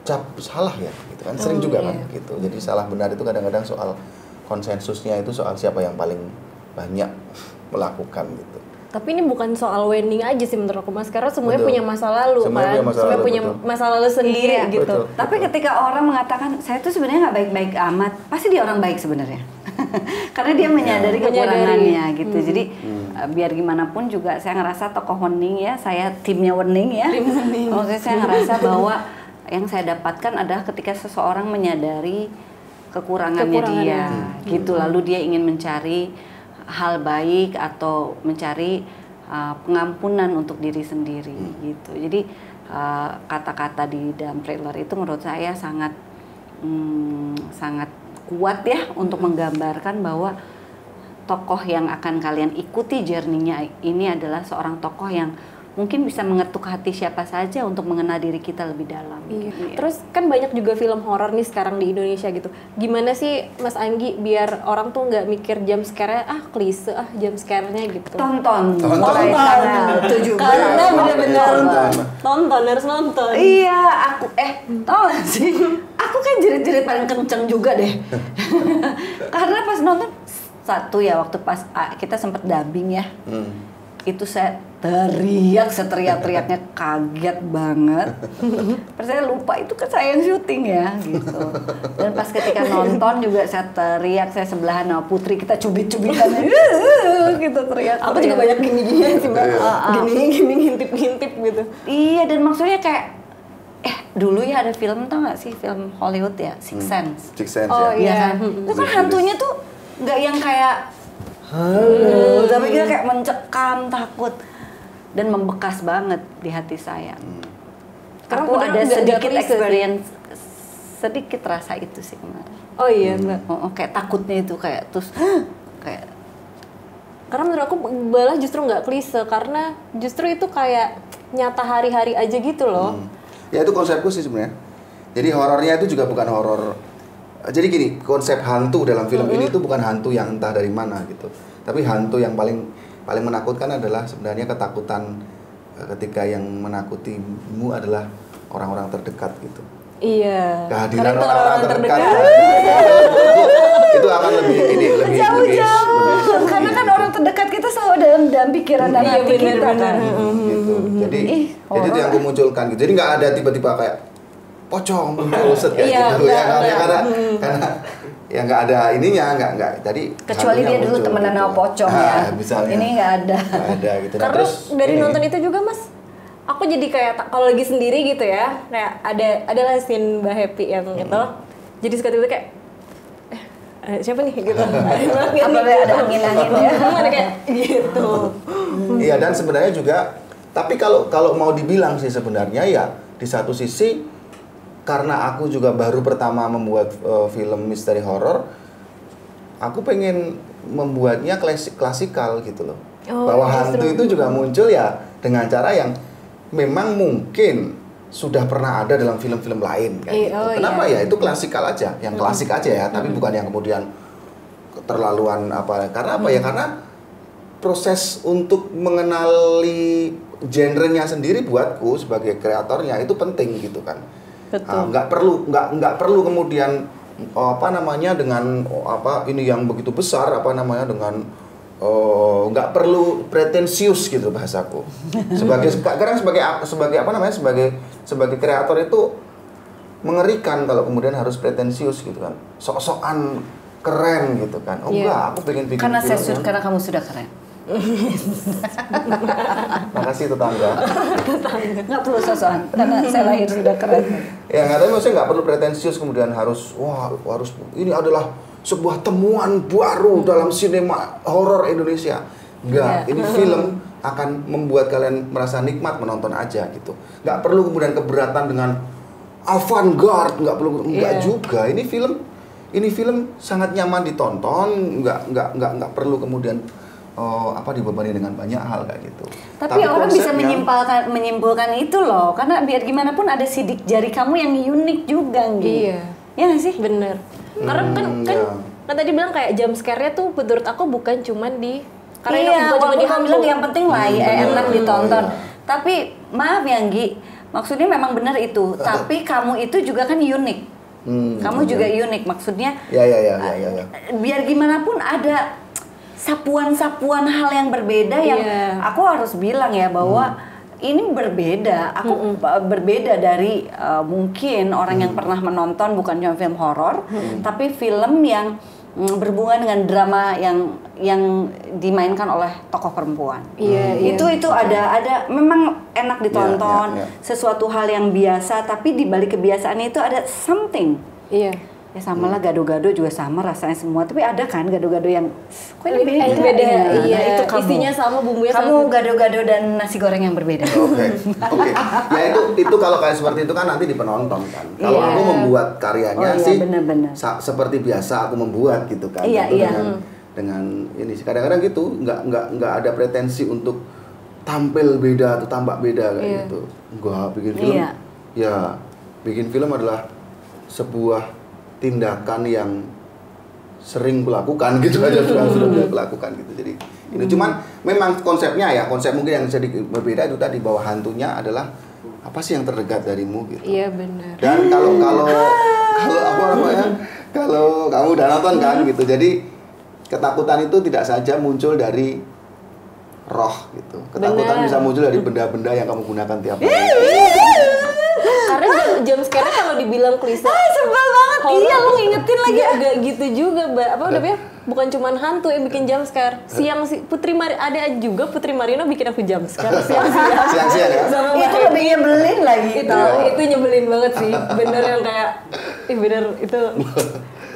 cap salah ya gitu kan. Sering juga kan gitu. Jadi salah benar itu kadang-kadang soal konsensusnya, itu soal siapa yang paling banyak melakukan gitu. Tapi ini bukan soal Wening aja sih menurut aku Mas, karena semuanya punya masa lalu kan, semuanya punya masa lalu sendiri gitu. Betul. Tapi ketika orang mengatakan saya tuh sebenarnya nggak baik-baik amat, pasti dia orang baik sebenarnya. Karena dia menyadari kekurangannya gitu. Jadi biar gimana pun juga saya ngerasa tokoh Wening ya, saya timnya Wening ya. Maksudnya saya ngerasa bahwa yang saya dapatkan adalah ketika seseorang menyadari kekurangannya dia gitu, lalu dia ingin mencari hal baik atau mencari pengampunan untuk diri sendiri gitu. Jadi kata-kata di dalam trailer itu menurut saya sangat kuat ya untuk menggambarkan bahwa tokoh yang akan kalian ikuti journey-nya ini adalah seorang tokoh yang mungkin bisa mengetuk hati siapa saja untuk mengenal diri kita lebih dalam. Iya. Terus kan banyak juga film horor nih sekarang di Indonesia gitu. Gimana sih Mas Anggi biar orang tuh nggak mikir jump scare-nya klise jump scare-nya gitu. Tonton. Karena benar-benar tonton, harus nonton. Iya, aku tau gak sih? Aku kan jerit-jerit paling kenceng juga deh. Karena pas nonton satu ya, waktu pas kita sempet dubbing ya. Itu saya seteriak-teriaknya, kaget banget. Terus saya lupa itu kan saya yang syuting ya gitu. Dan pas ketika nonton juga saya teriak, saya sebelahan sama Putri, kita cubit-cubitan gitu teriak. Aku juga banyak gini-gini sih Mbak. Gini ngintip-ngintip gitu. Iya, dan maksudnya kayak dulu ya ada film, tau gak sih film Hollywood ya, Sixth Sense. Oh iya. Itu kan hantunya tuh nggak yang kayak halo, tapi dia kayak mencekam, takut dan membekas banget di hati saya. Karena aku ada sedikit experience, sedikit rasa itu sih kemarin. Oh iya Mbak. Kayak takutnya itu kayak terus kayak. Karena menurut aku malah justru nggak klise, karena justru itu kayak nyata hari-hari aja gitu loh. Ya itu konsepku sih sebenarnya. Jadi horornya itu juga bukan horor. Jadi gini, konsep hantu dalam film ini tuh bukan hantu yang entah dari mana gitu. Tapi hantu yang paling menakutkan adalah sebenarnya ketakutan ketika yang menakutimu adalah orang-orang terdekat gitu. Iya. Kehadiran orang-orang terdekat. Itu akan lebih jauh-jauh. Karena kan orang terdekat kita selalu dalam pikiran dan hati kita kan. Gitu. Jadi itu yang aku munculkan gitu. Jadi nggak ada tiba-tiba kayak pocong muncul kayak gitu ya karena ya nggak ada ininya nggak tadi kecuali dia dulu temenan sama pocong ya misalnya. Ini nggak ada gitu. Nah, karena terus dari nonton itu juga Mas, aku jadi kayak kalau lagi sendiri gitu ya, kayak adalah scene Mbak Happy yang itu, jadi suka tiba-tiba kayak siapa nih gitu. Apalagi ada angin-anginnya. Ada kayak gitu. Iya, dan sebenarnya juga tapi kalau mau dibilang sih sebenarnya ya di satu sisi karena aku juga baru pertama membuat film misteri horor, aku pengen membuatnya klasikal gitu loh. Bahwa hantu itu juga muncul ya dengan cara yang memang mungkin sudah pernah ada dalam film-film lain kayak gitu. Kenapa ya? Itu klasikal aja, yang klasik aja ya, tapi bukan yang kemudian keterlaluan apa. Karena apa ya? Karena proses untuk mengenali genrenya sendiri buatku sebagai kreatornya itu penting gitu kan. Nggak perlu kemudian apa namanya dengan apa ini yang begitu besar apa namanya dengan nggak perlu pretensius gitu bahasaku. Sekarang sebagai apa namanya sebagai kreator itu mengerikan kalau kemudian harus pretensius gitu kan. Sok-sokan keren gitu kan. Enggak, aku pengen bikin karena kamu sudah keren. Makasih tetangga. Nggak perlu sosokan karena saya lahir sudah keren. Ya nggak tahu, maksudnya nggak perlu pretensius kemudian harus ini adalah sebuah temuan baru dalam sinema horor Indonesia. Enggak, ini film akan membuat kalian merasa nikmat menonton aja gitu. Nggak perlu kemudian keberatan dengan avant-garde, nggak juga. Ini film sangat nyaman ditonton, nggak perlu kemudian dibebani dengan banyak hal kayak gitu. Tapi orang bisa menyimpulkan itu loh, karena biar gimana pun ada sidik jari kamu yang unik juga gitu. Iya. Ya nggak sih? Bener. Karena kan tadi bilang kayak jump scare-nya tuh menurut aku bukan cuman di karena bukan cuma di bilang yang penting lah enak ditonton. Tapi maaf ya Nggi, maksudnya memang benar itu. Tapi kamu itu juga kan unik. Kamu juga unik, maksudnya. Ya. Biar gimana pun ada sapuan-sapuan hal yang berbeda yang aku harus bilang ya bahwa ini berbeda. Aku berbeda dari mungkin orang yang pernah menonton bukan cuma film horor, tapi film yang berhubungan dengan drama yang dimainkan oleh tokoh perempuan. Itu ada memang enak ditonton, sesuatu hal yang biasa, tapi di balik kebiasaan itu ada something. Iya. Ya sama lah, gado-gado juga sama rasanya semua, tapi ada kan gado-gado yang kok ini beda. Iya, itu kamu. Isinya sama, bumbunya kamu gado-gado dan nasi goreng yang berbeda. Oke. Ya itu kalau kayak seperti itu kan nanti di penonton kan. Kalau aku membuat karyanya sih bener. Seperti biasa aku membuat gitu kan. Dengan ini kadang-kadang gitu nggak ada pretensi untuk tampil beda atau tambah beda kayak gitu. Enggak, bikin film. Ya, bikin film adalah sebuah tindakan yang sering kulakukan gitu aja sudah kulakukan gitu. Jadi ini cuman memang konsepnya konsep mungkin yang sedikit berbeda itu tadi bahwa hantunya adalah apa sih yang terdekat darimu gitu. Iya benar. Dan kalau kamu udah nonton kan gitu. Jadi ketakutan itu tidak saja muncul dari roh gitu. Ketakutan bisa muncul dari benda-benda yang kamu gunakan tiap hari. Karena jam scare kalau dibilang klise. Sebel banget. Iya, lu ngingetin lagi. Agak gitu juga, Mbak. Apa udah ya? Bukan cuma hantu yang bikin jam scare. Siang si Putri Marino bikin aku jam scare siang ya. Sama itu lebih nyebelin lagi. Itu nyebelin banget sih. Bener yang kayak bener itu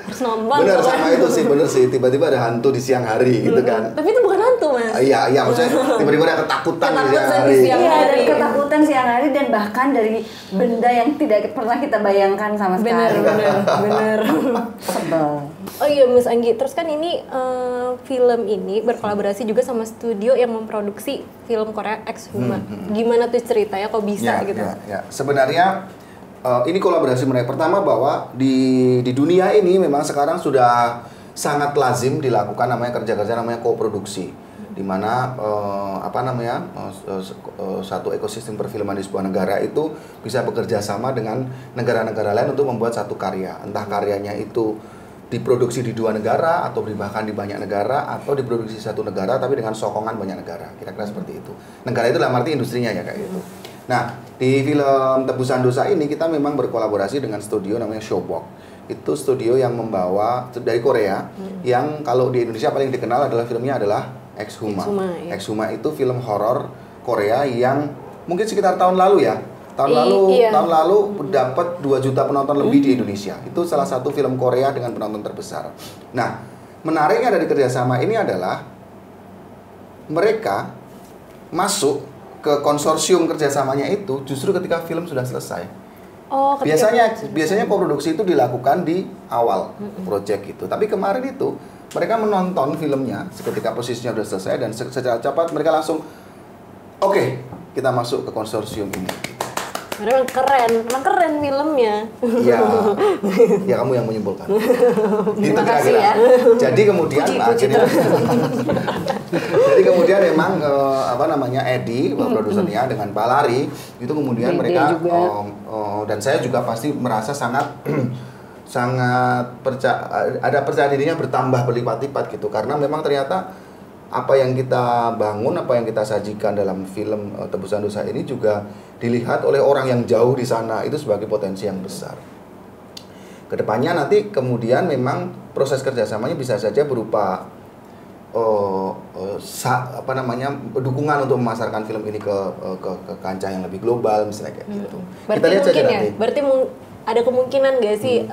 harus terus nonton. Bener, sama itu sih, bener sih. Tiba-tiba ada hantu di siang hari gitu kan. Tapi itu bukan hantu, Mas. Iya, maksudnya tiba-tiba ada ketakutan di siang Ketakutan hari. di siang Iya, hari. dan ketakutan siang hari dan bahkan dari benda yang tidak pernah kita bayangkan sama sekali. Bener. Sebel. Oh iya Mas Anggi, terus kan ini film ini berkolaborasi juga sama studio yang memproduksi film Korea Ex Huma. Gimana tuh ceritanya kok bisa gitu? Ya. Sebenarnya ini kolaborasi mereka. Pertama bahwa di dunia ini memang sekarang sudah sangat lazim dilakukan namanya kerja-kerja namanya koproduksi, di mana satu ekosistem perfilman di sebuah negara itu bisa bekerja sama dengan negara-negara lain untuk membuat satu karya. Entah karyanya itu diproduksi di dua negara atau bahkan di banyak negara atau diproduksi satu negara tapi dengan sokongan banyak negara, kira-kira seperti itu. Negara itu dalam arti industrinya ya kayak gitu. Nah, di film Tebusan Dosa ini kita memang berkolaborasi dengan studio namanya Showbox. Itu studio yang membawa dari Korea yang kalau di Indonesia paling dikenal adalah filmnya adalah Ex Huma. Ya. Ex Huma itu film horor Korea yang mungkin sekitar tahun lalu ya. Tahun lalu dapat 2 juta penonton lebih di Indonesia. Itu salah satu film Korea dengan penonton terbesar. Nah, menariknya dari kerjasama ini adalah mereka masuk ke konsorsium kerjasamanya itu justru ketika film sudah selesai. Oh, Biasanya koproduksi itu dilakukan di awal proyek itu. Tapi kemarin itu mereka menonton filmnya ketika posisinya sudah selesai dan secara cepat mereka langsung oke, kita masuk ke konsorsium ini. Memang keren filmnya. Ya kamu yang menyimpulkan. Terima kasih ya. Jadi kemudian akhirnya, jadi kemudian memang Edi, produsernya dengan Balari itu kemudian mereka dan saya juga pasti merasa sangat ada percaya dirinya bertambah berlipat-lipat gitu karena memang ternyata apa yang kita bangun, apa yang kita sajikan dalam film Tebusan Dosa ini juga dilihat oleh orang yang jauh di sana itu sebagai potensi yang besar. Kedepannya nanti kemudian memang proses kerjasamanya bisa saja berupa dukungan untuk memasarkan film ini ke kancah yang lebih global misalnya kayak gitu. Berarti kita lihat saja nanti. Berarti ada kemungkinan nggak sih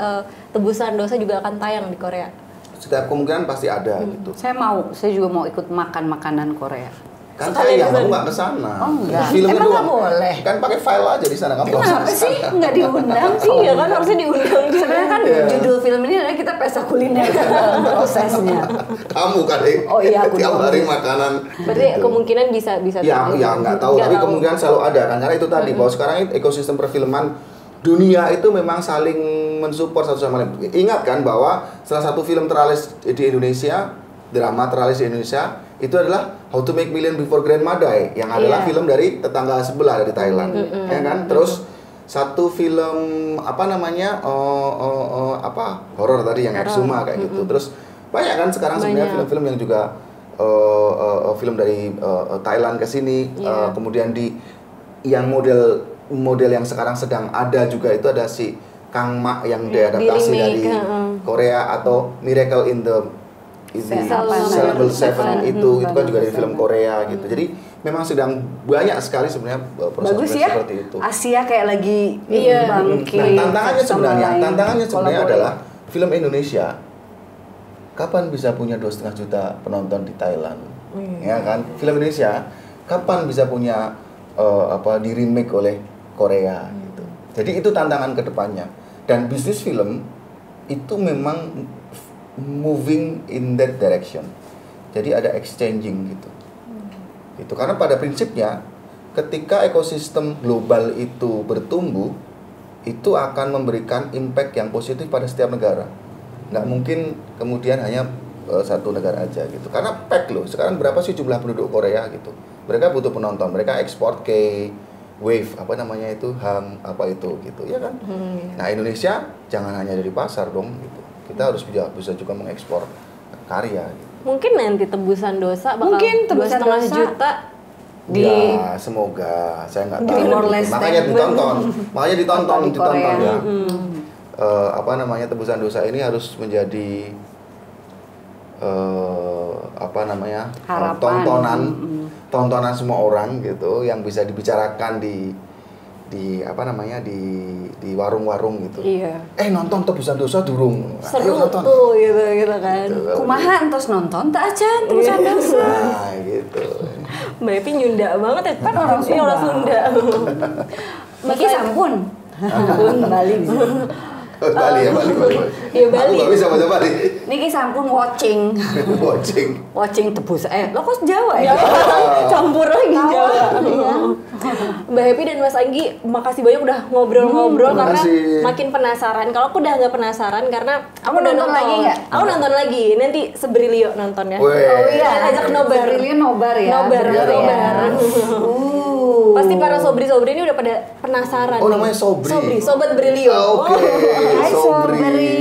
Tebusan Dosa juga akan tayang di Korea? Setiap kemungkinan pasti ada gitu. Saya juga mau ikut makan makanan Korea. Kan sayang kamu nggak kesana. Oh enggak. Filmnya Emang doang. nggak boleh? Kan pakai file aja di sana kamu. Kenapa sih nggak diundang? Iya kan harusnya diundang. Sebenarnya kan judul film ini adalah kita pesta kuliner prosesnya. Kamu kali. Oh iya, aku tiap doang. hari makanan. Berarti kemungkinan bisa. Ya nggak tahu. Tapi kemungkinan selalu ada kan karena itu tadi bahwa sekarang ekosistem perfilman dunia itu memang saling mensupport satu sama lain. Ingat kan bahwa salah satu film teralis di Indonesia, drama teralis di Indonesia itu adalah How to Make Million Before Grandmother yang adalah film dari tetangga sebelah dari Thailand, ya kan? Terus satu film horor tadi yang Ex Huma kayak gitu. Terus banyak kan sekarang sebenarnya film-film yang juga film dari Thailand ke sini, kemudian yang model yang sekarang sedang ada juga itu ada si Kang Mak yang diadaptasi dari Korea atau Miracle in the Syllable Seven itu kan juga dari film Korea gitu. Jadi memang sedang banyak sekali sebenarnya proses seperti itu. Asia kayak lagi Nah, bangkit. tantangannya sebenarnya adalah film Indonesia kapan bisa punya 2,5 juta penonton di Thailand, ya kan? Film Indonesia kapan bisa punya di remake oleh Korea gitu. Jadi itu tantangan kedepannya. Dan bisnis film itu memang moving in that direction. Jadi ada exchanging gitu. Itu karena pada prinsipnya ketika ekosistem global itu bertumbuh, itu akan memberikan impact yang positif pada setiap negara. Nggak mungkin kemudian hanya satu negara aja gitu. Karena pack loh. Sekarang berapa sih jumlah penduduk Korea gitu? Mereka butuh penonton. Mereka ekspor ke Wave gitu, ya kan? Nah, Indonesia jangan hanya dari pasar dong gitu. Kita harus bisa juga mengekspor karya gitu. Mungkin nanti Tebusan Dosa bakal 2,5 juta ya, semoga. Saya nggak tahu. Makanya ditonton ya. Tebusan Dosa ini harus menjadi tontonan semua orang gitu yang bisa dibicarakan di apa namanya di warung-warung gitu. Iya. Nonton Tebusan Dosa durung. Seru Ayo nonton. tuh gitu kan. Gitu. Kumaha entos nonton tak acan Tebusan Dosa. Nah, gitu. Mbak Epi nyunda banget ya, kan orang Sunda. Niki sampun. Bali bisa. Bali ya, Bali. Iya, Bali. Aku nggak bisa baca Bali. Niki sampun watching. Watching Tebus. Lo kok Jawa ya? Campur lagi Jawa. Mbak Happy dan Mas Anggi, makasih banyak udah ngobrol-ngobrol karena makasih. makin penasaran. Kalau aku udah nggak penasaran karena aku udah nonton lagi nggak? Aku nonton lagi. Nanti Sebrilio nontonnya. Weh. Oh iya, Ajak nobar. Sebrilio nobar ya. Nobar, Sebrilio nobar. ya. Pasti para sobri-sobri ini udah pada penasaran. Oh, nih. namanya Sobri. Sobri, Sobat Brilio. Oke. Hai Sobri.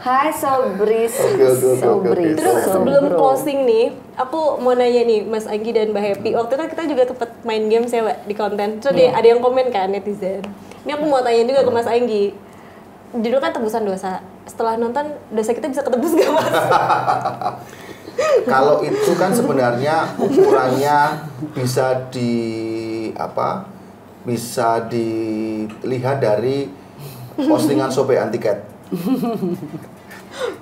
Hai Sobri. Oke. Terus sebelum closing nih, aku mau nanya nih Mas Anggi dan Mbak Happy. Waktu itu kan kita juga tempat main games ya Mbak di konten. Terus ada yang komen kan netizen. Ini aku mau tanya juga ke Mas Anggi. Judul kan Tebusan Dosa. Setelah nonton dosa kita bisa ketebus gak Mas? Kalau itu kan sebenarnya ukurannya bisa bisa dilihat dari postingan sobean tiket.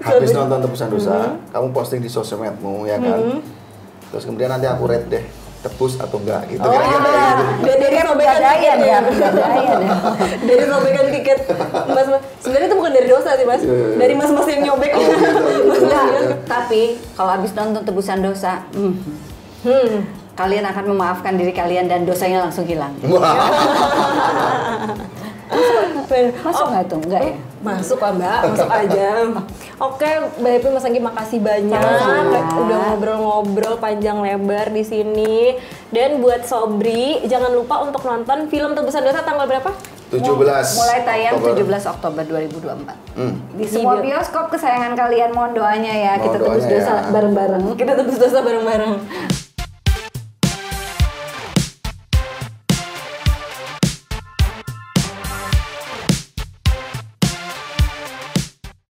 Habis nonton Tebusan Dosa, kamu posting di sosial mediamu ya kan. Terus kemudian nanti aku rate deh tebus atau enggak gitu. Kira-kira kayak gitu. Dan dari sobekan tiket ya. Dari sobekan tiket Mas. Sebenarnya itu bukan dari dosa sih Mas. Dari Mas-mas yang nyobek. Enggak, tapi kalau habis nonton Tebusan Dosa, kalian akan memaafkan diri kalian dan dosanya langsung hilang. Masuk nggak tuh? Enggak ya? Masuk lah Mbak, masuk aja. Oke, Mbak Happy, Mas Anggi makasih banyak udah ngobrol-ngobrol panjang lebar di sini. Dan buat Sobri, jangan lupa untuk nonton film Tebusan Dosa tanggal berapa? 17. Mulai tayang Oktober. 17 Oktober 2024. Di semua bioskop kesayangan kalian, mohon doanya ya. Mohon Kita tebus doanya dosa ya. bareng-bareng. Kita tebus dosa bareng-bareng.